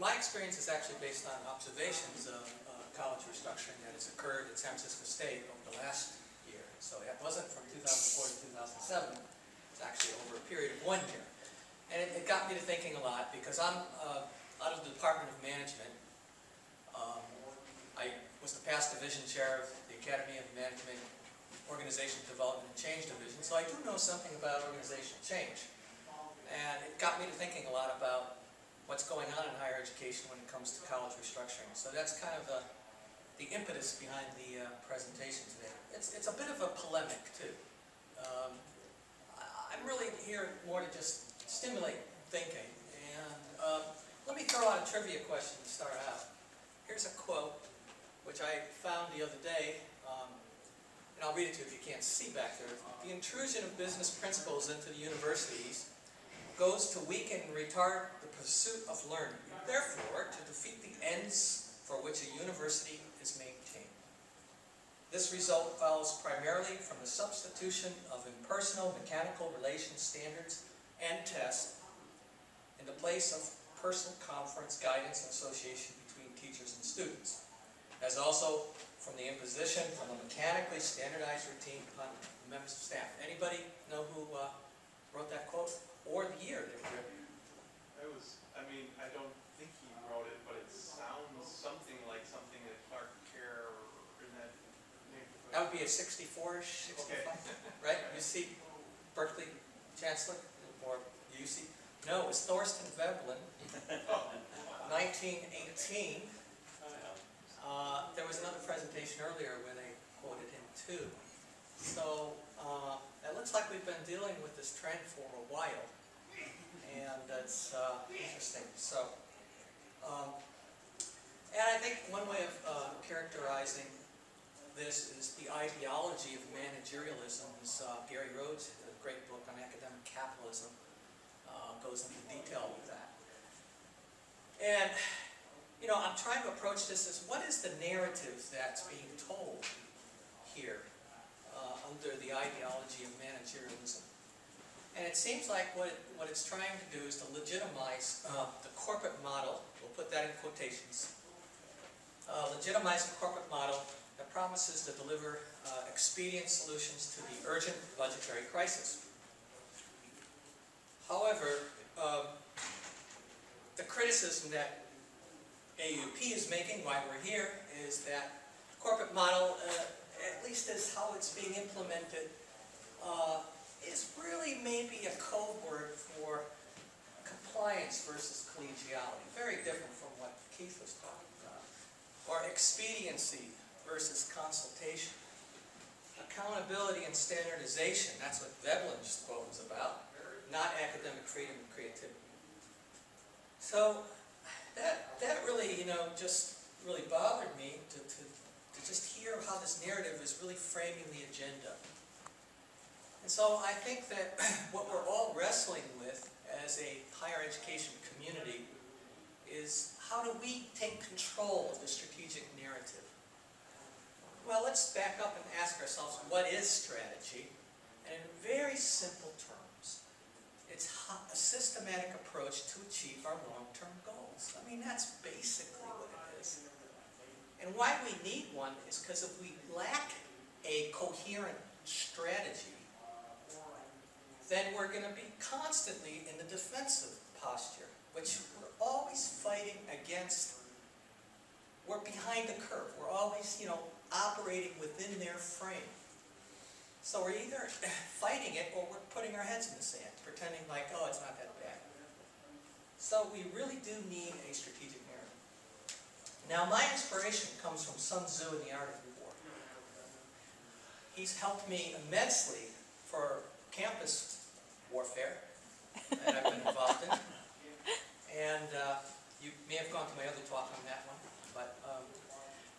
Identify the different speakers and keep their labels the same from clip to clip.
Speaker 1: my experience is actually based on observations of college restructuring that has occurred at San Francisco State over the last year. So it wasn't from 2004 to 2007. It's actually over a period of 1 year. And it got me to thinking a lot because I'm out of the Department of Management. I was the past division chair of the Academy of Management, Organization Development and Change Division, so I do know something about organizational change. And it got me to thinking a lot about what's going on in higher education when it comes to college restructuring. So that's kind of the impetus behind the presentation today. It's a bit of a polemic too. I'm really here more to just stimulate thinking. And let me throw out a trivia question to start out. Here's a quote which I found the other day, and I'll read it to you if you can't see back there. The intrusion of business principles into the universities goes to weaken and retard the pursuit of learning, and therefore to defeat the ends for which a university is maintained. This result follows primarily from the substitution of impersonal mechanical relations standards and tests in the place of personal conference, guidance, and association between teachers and students, as also from the imposition from a mechanically standardized routine upon members of staff. Anybody know who wrote that quote? Or the year they were written?
Speaker 2: I don't think he wrote it, but it sounds something like something that Clark Kerr or in that neighborhood.
Speaker 1: That would be a 64-ish, 65, okay. Right? UC Berkeley Chancellor, or UC? No, it was Thorsten Veblen, 1918. There was another presentation earlier where they quoted him too. So it looks like we've been dealing with this trend for a while, and that's interesting. So, and I think one way of characterizing this is the ideology of managerialism. Is Gary Rhodes, a great book on academic capitalism, goes into detail with that. And you know, I'm trying to approach this as what is the narrative that's being told here under the ideology of managerialism. And it seems like what it's trying to do is to legitimize the corporate model, we'll put that in quotations, legitimize the corporate model that promises to deliver expedient solutions to the urgent budgetary crisis. However, the criticism that AAUP is making while we're here is that the corporate model, at least as how it's being implemented, is really maybe a code word for compliance versus collegiality. Very different from what Keith was talking about. Or expediency versus consultation. Accountability and standardization, that's what Veblen's quote was about, not academic freedom and creativity. So that really, you know, just really bothered me to just hear how this narrative is really framing the agenda. And so I think that what we're all wrestling with as a higher education community is how do we take control of the strategic narrative? Well, let's back up and ask ourselves, what is strategy? And in very simple terms, it's a systematic approach to achieve our long-term goals. I mean, that's basically what it is. And why we need one is because if we lack a coherent strategy, then we're going to be constantly in the defensive posture, which we're always fighting against. We're behind the curve. We're always, you know, operating within their frame. So we're either fighting it or we're putting our heads in the sand, pretending like, oh, it's not that bad. So we really do need a strategic narrative. Now, my inspiration comes from Sun Tzu in The Art of War. He's helped me immensely for campus warfare that I've been involved in. And you may have gone to my other talk on that one.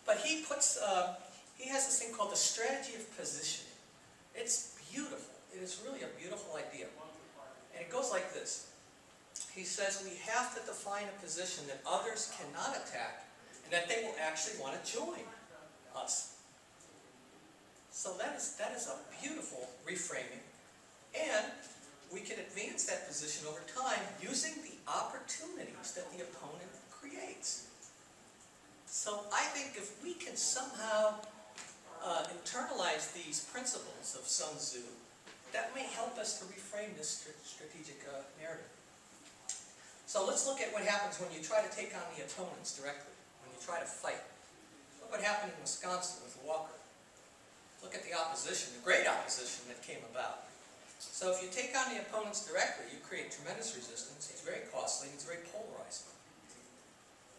Speaker 1: But he puts, he has this thing called the strategy of positioning. It's beautiful. It is really a beautiful idea. And it goes like this. He says we have to define a position that others cannot attack and that they will actually want to join us. So that is a beautiful reframing. And we can advance that position over time using the opportunities that the opponent creates. So I think if we can somehow internalize these principles of Sun Tzu, that may help us to reframe this strategic narrative. So let's look at what happens when you try to take on the opponents directly, when you try to fight. Look what happened in Wisconsin with Walker. Look at the opposition, the great opposition that came about. So if you take on the opponents directly, you create tremendous resistance. It's very costly, it's very polarizing.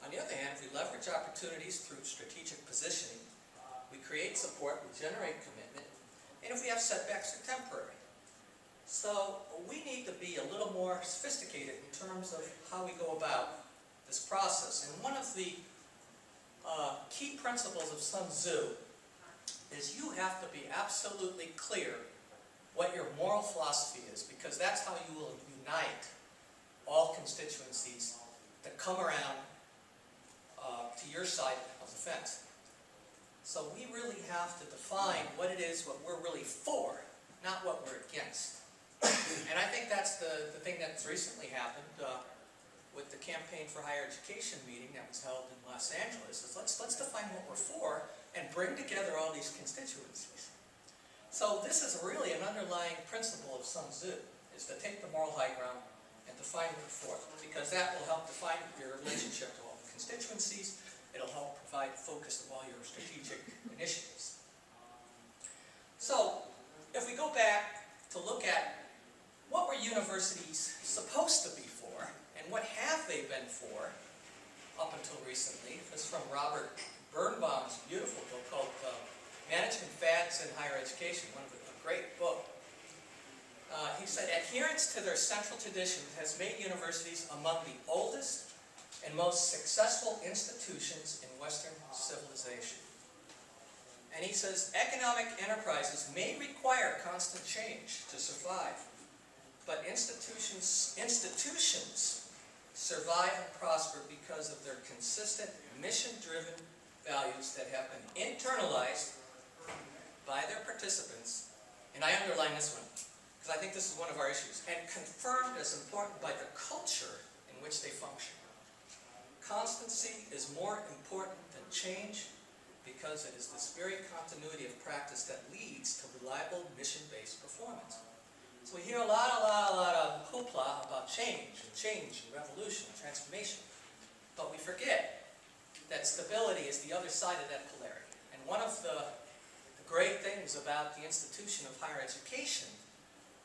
Speaker 1: On the other hand, if we leverage opportunities through strategic positioning, we create support, we generate commitment, and if we have setbacks, they're temporary. So we need to be a little more sophisticated in terms of how we go about this process. And one of the key principles of Sun Tzu is you have to be absolutely clear what your moral philosophy is, because that's how you will unite all constituencies that come around to your side of the fence. So we really have to define what it is, what we're really for, not what we're against. And I think that's the thing that's recently happened with the Campaign for Higher Education meeting that was held in Los Angeles. Is let's define what we're for and bring together all these constituencies. So this is really an underlying principle of Sun Tzu, is to take the moral high ground and define what you're for, because that will help define your relationship to all the constituencies. It'll help provide focus of all your strategic initiatives. So, if we go back to look at what were universities supposed to be for, and what have they been for up until recently, this is from Robert Birnbaum's beautiful book called Management Fads in Higher Education, a great book. He said, adherence to their central traditions has made universities among the oldest and most successful institutions in Western civilization. And he says, economic enterprises may require constant change to survive, but institutions survive and prosper because of their consistent, mission-driven values that have been internalized by their participants, and I underline this one, because I think this is one of our issues, and confirmed as important by the culture in which they function. Constancy is more important than change because it is this very continuity of practice that leads to reliable mission-based performance. So we hear a lot of hoopla about change and revolution, and transformation, but we forget that stability is the other side of that polarity. And one of the great things about the institution of higher education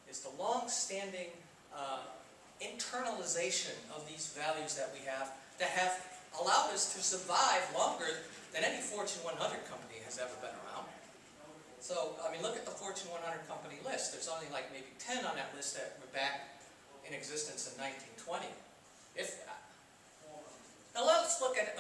Speaker 1: is the long-standing internalization of these values that we have that have allowed us to survive longer than any Fortune 100 company has ever been around. So, I mean, look at the Fortune 100 company list. There's only like maybe 10 on that list that were back in existence in 1920, if that. Now let's look at